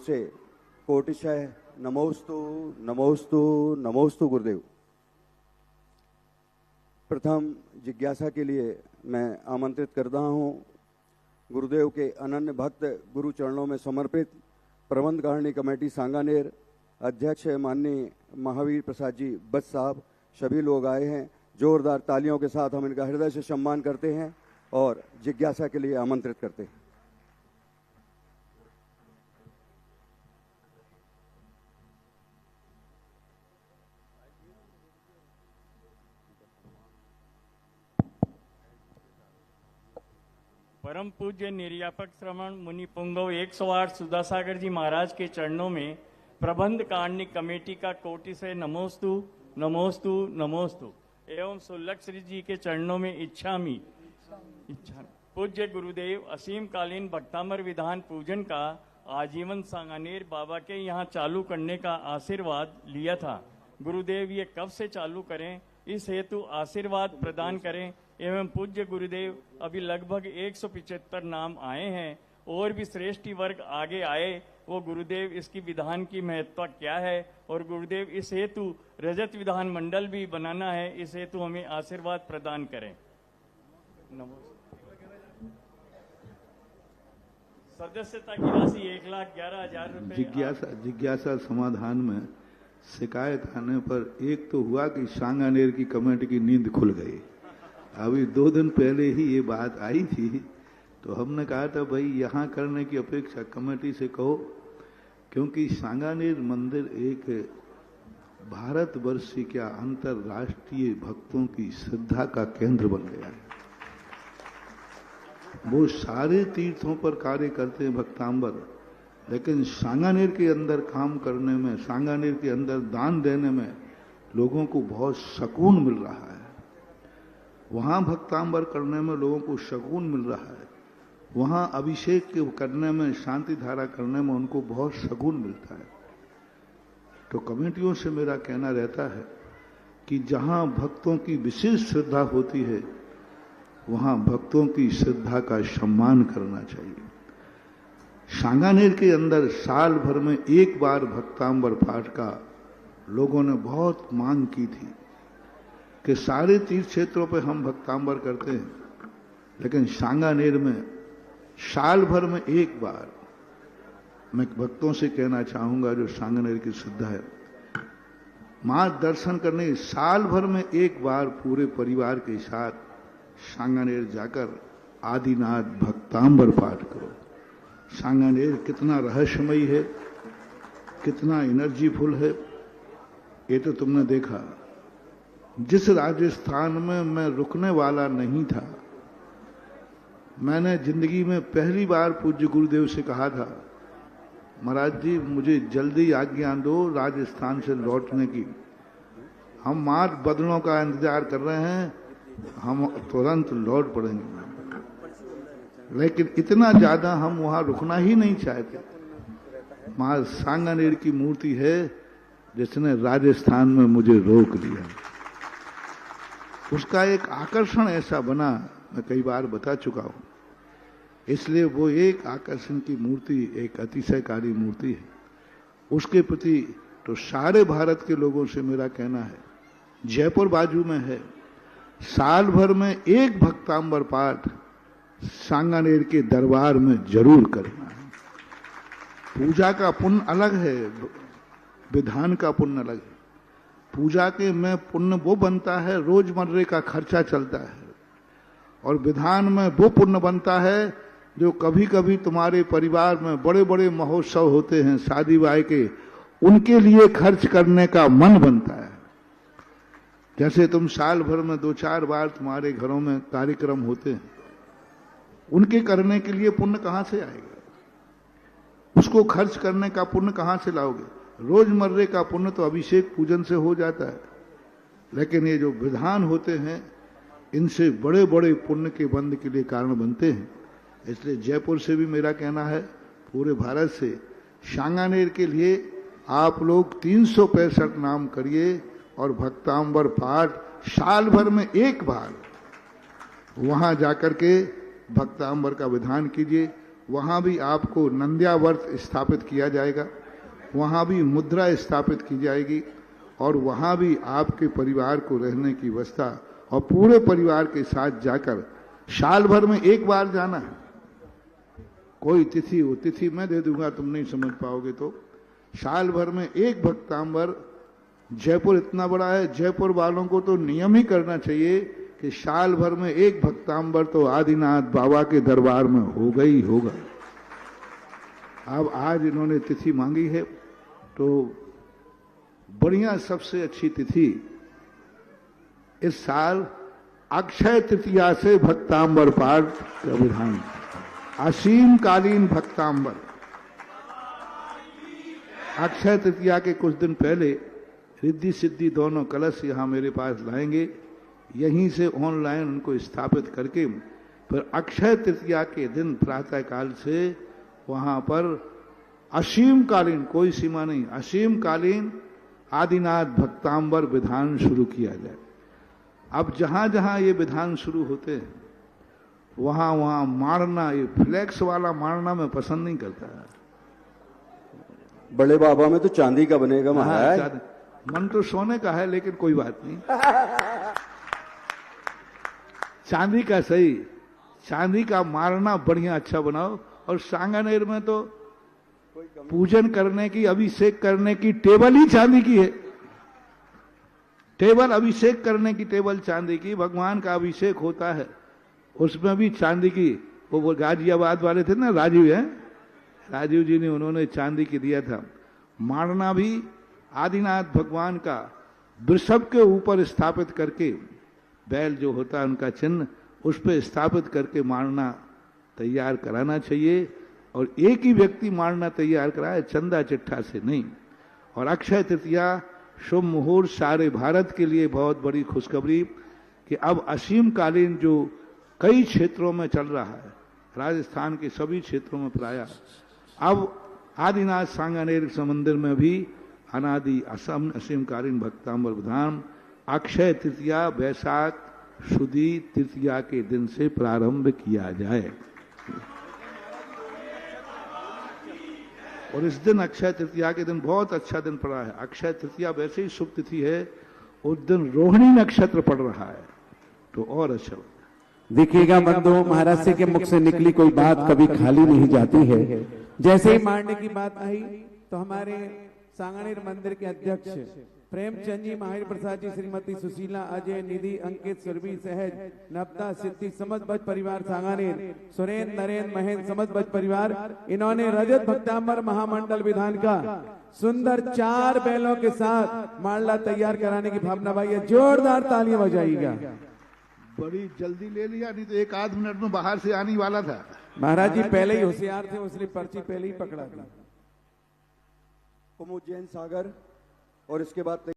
से कोटिशय नमोस्तु नमोस्तु नमोस्तु गुरुदेव। प्रथम जिज्ञासा के लिए मैं आमंत्रित करता हूँ गुरुदेव के अनन्य भक्त गुरु चरणों में समर्पित प्रबंधकारिणी कमेटी सांगानेर अध्यक्ष माननीय महावीर प्रसाद जी बस साहब, सभी लोग आए हैं। जोरदार तालियों के साथ हम इनका हृदय से सम्मान करते हैं और जिज्ञासा के लिए आमंत्रित करते हैं। परम पूज्य निर्यापक श्रवण मुनि पुंगव 108 सुधासागर जी महाराज के चरणों में प्रबंध कारिणी कमेटी का कोटि से नमोस्तु नमोस्तु नमोस्तु एवं सुलभ श्री जी के चरणों में इच्छा पूज्य गुरुदेव असीम कालीन भक्तामर विधान पूजन का आजीवन सांगानेर बाबा के यहाँ चालू करने का आशीर्वाद लिया था। गुरुदेव ये कब से चालू करें, इस हेतु आशीर्वाद प्रदान करें। एवं पूज्य गुरुदेव अभी लगभग 175 नाम आए हैं और भी श्रेष्ठी वर्ग आगे आए, वो गुरुदेव इसकी विधान की महत्ता क्या है और गुरुदेव इस हेतु रजत विधान मंडल भी बनाना है, इस हेतु हमें आशीर्वाद प्रदान करें। सदस्यता की राशि 1,11,000 रुपए। जिज्ञासा समाधान में शिकायत आने पर एक तो हुआ कि सांगानेर की कमेटी की नींद खुल गई। अभी 2 दिन पहले ही ये बात आई थी, तो हमने कहा था भाई यहाँ करने की अपेक्षा कमेटी से कहो, क्योंकि सांगानेर मंदिर एक भारतवर्ष से क्या अंतर्राष्ट्रीय भक्तों की श्रद्धा का केंद्र बन गया है। वो सारे तीर्थों पर कार्य करते हैं भक्तांबर, लेकिन सांगानेर के अंदर काम करने में, सांगानेर के अंदर दान देने में लोगों को बहुत सुकून मिल रहा है। वहां भक्तांबर करने में लोगों को सुकून मिल रहा है। वहां अभिषेक करने में, शांति धारा करने में उनको बहुत सुकून मिलता है। तो कमेटियों से मेरा कहना रहता है कि जहां भक्तों की विशेष श्रद्धा होती है वहां भक्तों की श्रद्धा का सम्मान करना चाहिए। सांगानेर के अंदर साल भर में एक बार भक्तांबर पाठ का लोगों ने बहुत मांग की थी कि सारे तीर्थ क्षेत्रों पे हम भक्तांबर करते हैं, लेकिन सांगानेर में साल भर में एक बार मैं भक्तों से कहना चाहूंगा जो सांगानेर की श्रद्धा है, मां दर्शन करने साल भर में एक बार पूरे परिवार के साथ सांगानेर जाकर आदिनाथ भक्तांबर पाठ करो। सांगानेर कितना रहस्यमयी है, कितना एनर्जीफुल है, ये तो तुमने देखा। जिस राजस्थान में मैं रुकने वाला नहीं था, मैंने जिंदगी में पहली बार पूज्य गुरुदेव से कहा था, महाराज जी मुझे जल्दी आज्ञा दो राजस्थान से लौटने की, हम मार्च बदलों का इंतजार कर रहे हैं, हम तुरंत लौट पड़ेंगे। लेकिन इतना ज्यादा हम वहां रुकना ही नहीं चाहते। मां सांगानेर की मूर्ति है जिसने राजस्थान में मुझे रोक दिया। उसका एक आकर्षण ऐसा बना, मैं कई बार बता चुका हूं, इसलिए वो एक आकर्षण की मूर्ति, एक अतिशयकारी मूर्ति है। उसके प्रति तो सारे भारत के लोगों से मेरा कहना है, जयपुर बाजू में है, साल भर में एक भक्तांबर पाठ सांगानेर के दरबार में जरूर करना है। पूजा का पुण्य अलग है, विधान का पुण्य अलग है। पूजा के में पुण्य वो बनता है, रोजमर्रे का खर्चा चलता है, और विधान में वो पुण्य बनता है जो कभी कभी तुम्हारे परिवार में बड़े बड़े महोत्सव होते हैं शादी ब्याह के, उनके लिए खर्च करने का मन बनता है। जैसे तुम साल भर में 2-4 बार तुम्हारे घरों में कार्यक्रम होते हैं, उनके करने के लिए पुण्य कहां से आएगा? उसको खर्च करने का पुण्य कहां से लाओगे? रोजमर्रे का पुण्य तो अभिषेक पूजन से हो जाता है, लेकिन ये जो विधान होते हैं इनसे बड़े बड़े पुण्य के बंध के लिए कारण बनते हैं। इसलिए जयपुर से भी मेरा कहना है, पूरे भारत से सांगानेर के लिए आप लोग 365 नाम करिए और भक्तांबर पाठ साल भर में एक बार वहां जाकर के भक्तांबर का विधान कीजिए। वहां भी आपको नंद्यावर्त स्थापित किया जाएगा, वहां भी मुद्रा स्थापित की जाएगी और वहां भी आपके परिवार को रहने की व्यवस्था और पूरे परिवार के साथ जाकर साल भर में एक बार जाना है। कोई तिथि वो तिथि मैं दे दूंगा, तुम नहीं समझ पाओगे तो साल भर में एक भक्तांबर। जयपुर इतना बड़ा है, जयपुर वालों को तो नियम ही करना चाहिए कि साल भर में एक भक्तांबर तो आदिनाथ बाबा के दरबार में होगा ही होगा। अब आज इन्होंने तिथि मांगी है तो बढ़िया सबसे अच्छी तिथि इस साल अक्षय तृतीया से भक्तांबर पाठ का विधान, असीमकालीन भक्तांबर। अक्षय तृतीया के कुछ दिन पहले रिद्धि सिद्धि दोनों कलश यहां मेरे पास लाएंगे, यहीं से ऑनलाइन उनको स्थापित करके फिर अक्षय तृतीया के दिन प्रातः काल से वहां पर असीमकालीन, कोई सीमा नहीं, असीमकालीन आदिनाथ भक्तांबर विधान शुरू किया जाए। अब जहां जहां ये विधान शुरू होते हैं वहां वहां मारना, ये फ्लैक्स वाला मारना मैं पसंद नहीं करता है। बड़े बाबा में तो चांदी का बनेगा महाराज। मन तो सोने का है लेकिन कोई बात नहीं, चांदी का सही, चांदी का मारना बढ़िया अच्छा बनाओ। और सांगानेर में तो पूजन करने की, अभिषेक करने की टेबल ही चांदी की है। टेबल, अभिषेक करने की टेबल चांदी की, भगवान का अभिषेक होता है उसमें भी चांदी की। वो गाजियाबाद वाले थे ना, राजीव है, राजीव जी ने, उन्होंने चांदी की दिया था। मारना भी आदिनाथ भगवान का वृषभ के ऊपर स्थापित करके, बैल जो होता है उनका चिन्ह, उस पर स्थापित करके मारना तैयार कराना चाहिए। और एक ही व्यक्ति मारना तैयार कराए, चंदा चिट्ठा से नहीं। और अक्षय तृतीया शुभ मुहूर्त, सारे भारत के लिए बहुत बड़ी खुशखबरी कि अब असीमकालीन जो कई क्षेत्रों में चल रहा है, राजस्थान के सभी क्षेत्रों में प्रायः, अब आदिनाथ सांगानेर मंदिर में भी अनादि असीमकालीन भक्तांबर विधान अक्षय तृतीया वैशाख शुद्धि तृतीया के दिन से प्रारंभ किया जाए। और इस दिन अक्षय तृतीया के दिन बहुत अच्छा दिन पड़ा है। अक्षय तृतीया वैसे ही शुभ तिथि है, उस दिन रोहिणी नक्षत्र पड़ रहा है तो और अच्छा। देखिएगा बंधुओं, महाराज के मुख से निकली कोई बात कभी खाली नहीं जाती है। जैसे ही मारने की बात आई तो हमारे सांगानेर मंदिर के अध्यक्ष प्रेमचंद जी, महावीर प्रसाद जी, श्रीमती सुशीला, अजय, निधि, अंकित, सुरभि, सहज, नवता, सिद्धि, समस्त भज परिवार सांगानेर, सुरेंद्र, नरेंद्र, महेंद्र, समस्त भज परिवार, इन्होंने रजत भक्तांबर महामंडल विधान का सुंदर 4 बैलों के साथ माला तैयार कराने की भावना भाई है। जोरदार तालियां बजाइएगा। बड़ी जल्दी ले लिया, नहीं तो 1 आध मिनट में बाहर से आने वाला था। महाराज जी पहले ही होशियार थे, उसने पर्ची पहले ही पकड़ा दी। कुमुद जैन सागर और इसके बाद